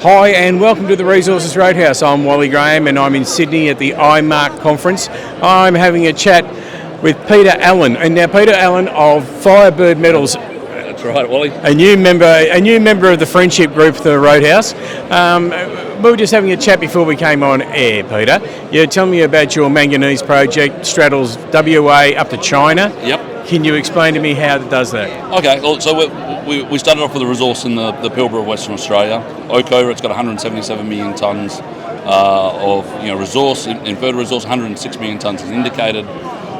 Hi and welcome to the Resources Roadhouse. I'm Wally Graham and I'm in Sydney at the IMARC conference. I'm having a chat with Peter Allen, and now Peter Allen of Firebird Metals. That's right, Wally. A new member of the friendship group, the Roadhouse. We were just having a chat before we came on air, Peter. You tell me about your manganese project, straddles WA up to China. Yep. Can you explain to me how it does that? Okay, well, so we started off with a resource in the Pilbara of Western Australia. Oko, it's got 177 million tonnes of resource, inferred resource, 106 million tonnes is indicated.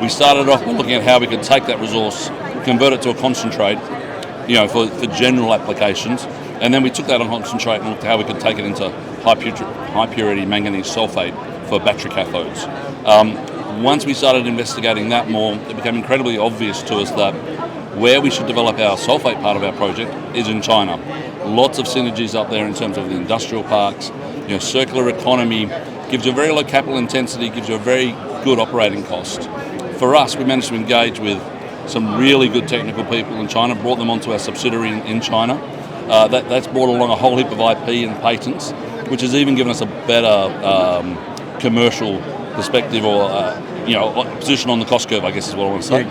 We started off by looking at how we could take that resource, convert it to a concentrate, for general applications, and then we took that on concentrate and looked at how we could take it into high purity manganese sulfate for battery cathodes. Once we started investigating that more, it became incredibly obvious to us that where we should develop our sulfate part of our project is in China. Lots of synergies up there in terms of the industrial parks. Circular economy gives you a very low capital intensity, gives you a very good operating cost. For us, we managed to engage with some really good technical people in China, brought them onto our subsidiary in China. That's brought along a whole heap of IP and patents, which has even given us a better commercial perspective or position on the cost curve, I guess is what I want to say.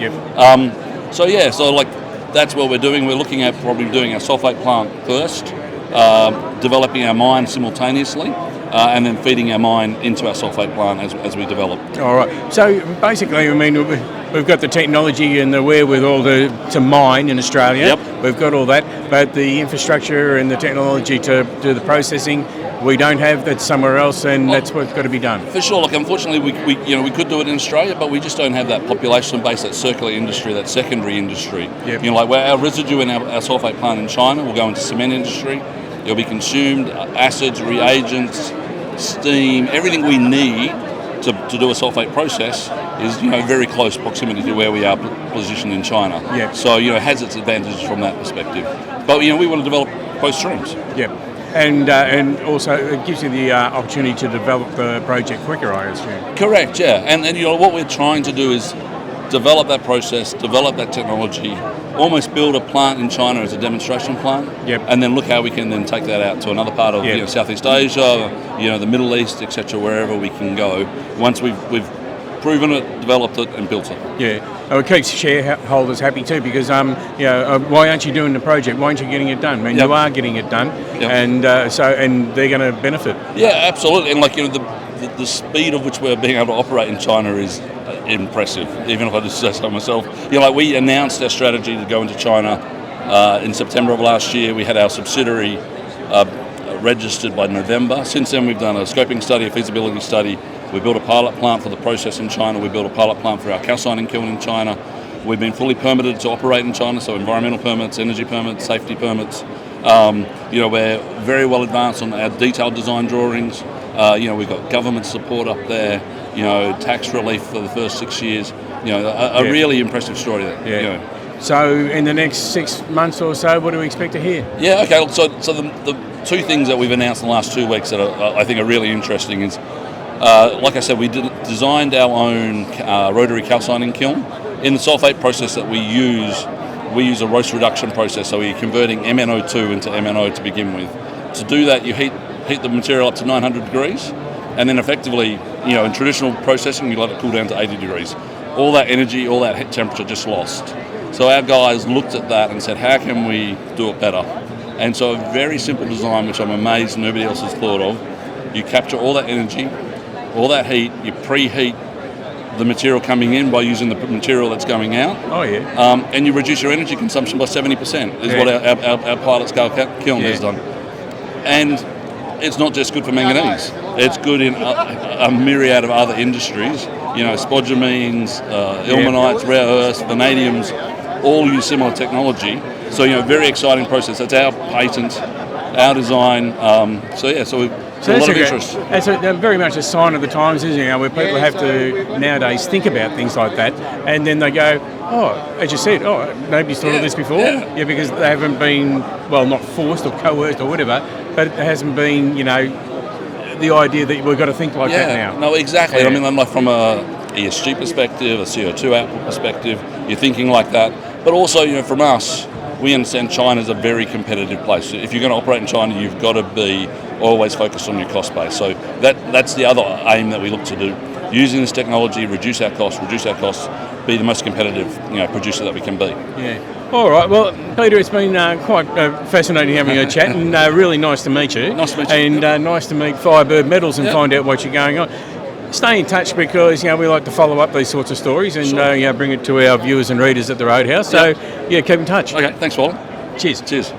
So that's what we're doing. We're looking at probably doing our sulfate plant first, developing our mine simultaneously, and then feeding our mine into our sulfate plant as we develop. All right. So basically, we've got the technology and the wherewithal to mine in Australia. Yep. We've got all that, but the infrastructure and the technology to do the processing, we don't have. That's somewhere else, and that's what's got to be done. For sure. Look, unfortunately, we could do it in Australia, but we just don't have that population base, that circular industry, that secondary industry. Yep. Where our residue in our sulfate plant in China will go into cement industry. It'll be consumed, acids, reagents, steam, everything we need to do a sulfate process is very close proximity to where we are positioned in China. Yep. So it has its advantages from that perspective. But we want to develop both streams. Yep. And also it gives you the opportunity to develop the project quicker, I assume. Correct, yeah. And what we're trying to do is develop that process, develop that technology, almost build a plant in China as a demonstration plant, yep. And then look how we can then take that out to another part of Southeast Asia, the Middle East, etc., wherever we can go. Once we've proven it, developed it, and built it. Yeah, it keeps shareholders happy too, because why aren't you doing the project? Why aren't you getting it done? You are getting it done, and they're going to benefit. Yeah, absolutely, and the speed of which we're being able to operate in China is impressive. Even if I just say so myself, we announced our strategy to go into China in September of last year. We had our subsidiary registered by November. Since then, we've done a scoping study, a feasibility study. We built a pilot plant for the process in China. We built a pilot plant for our calcining kiln in China. We've been fully permitted to operate in China, so environmental permits, energy permits, safety permits. We're very well advanced on our detailed design drawings. We've got government support up there. Tax relief for the first 6 years. A really impressive story there. Yeah. So in the next 6 months or so, what do we expect to hear? Yeah. Okay. So the two things that we've announced in the last 2 weeks that I think are really interesting is, like I said, we designed our own rotary calcining kiln. In the sulfate process that we use a roast reduction process, so we're converting MnO2 into MnO to begin with. To do that, you heat the material up to 900 degrees, and then effectively, in traditional processing, you let it cool down to 80 degrees. All that energy, all that heat temperature just lost. So our guys looked at that and said, how can we do it better? And so a very simple design, which I'm amazed nobody else has thought of. You capture all that energy, all that heat, you preheat the material coming in by using the material that's going out. Oh, yeah. And you reduce your energy consumption by 70%, is what our pilot scale kiln has done. And it's not just good for manganese. It's good in a myriad of other industries. Spodumenes, ilmenites, rare earths, vanadiums, all use similar technology. So, very exciting process. That's our patent, our design. So a lot of interest. That's very much a sign of the times, isn't it? Where people have to nowadays think about things like that, and then they go, as you said, nobody's thought of this before. Yeah, because they haven't been, not forced or coerced or whatever, but it hasn't been, the idea that we've got to think like that now. No, exactly. Yeah. From a ESG perspective, a CO2 output perspective, you're thinking like that. But also, from us, we understand China's a very competitive place. So if you're going to operate in China, you've got to be always focused on your cost base. So that's the other aim that we look to do. Using this technology, reduce our costs, be the most competitive producer that we can be. Yeah. All right. Well, Peter, it's been quite fascinating having a chat, and really nice to meet you. Nice to meet you. And nice to meet Firebird Metals and find out what you're going on. Stay in touch because we like to follow up these sorts of stories and bring it to our viewers and readers at the Roadhouse. So keep in touch. Okay. Thanks, Wally. Cheers. Cheers.